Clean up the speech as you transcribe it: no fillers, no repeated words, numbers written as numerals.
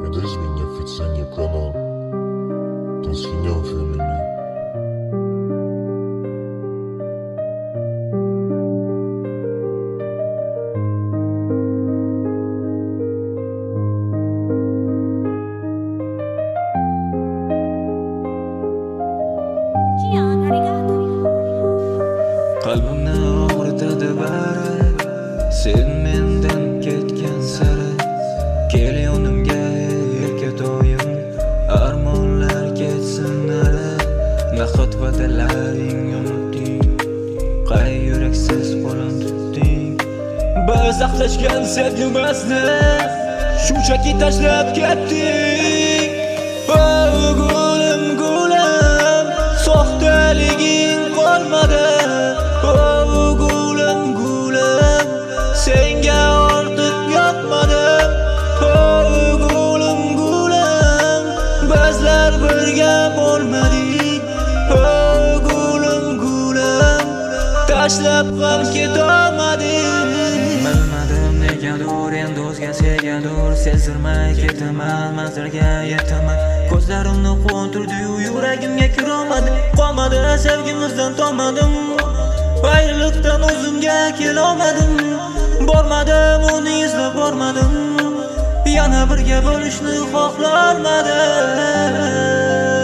Это изменение официальный канал Тосхинян Фэмили. Qalbimni og'ritadi bari, sen mendan ketgan sari. Kel yonimga erka doim, armonlar ketsin nari. Nahot va'dalaring unutding, qay yuraksiz qo'lim tutding. Biz aqlashgan sevgimizni shunchaki tashlab ketding. Oh gulim gulim, soxtaliging qolmadi. Oh gulim gulim, senga ortiq yoqmadim. Oh gulim gulim, bizlar birga bo'lmadik. Oh gulim gulim, tashlab ham ketolmadik. Bilmadim negadur endi o'zga segadur, sezdirmay ketaman, manzilga yetaman. Ko'zlarimni qontirdi-yu yuragimga kirolmadi. Qolmadi sevgimizdan to'madim, ayriliqdan o'zimga kelolmadim. Bormadim, uni izlab bormadim, yana birga bo'lishni xohlolmadim.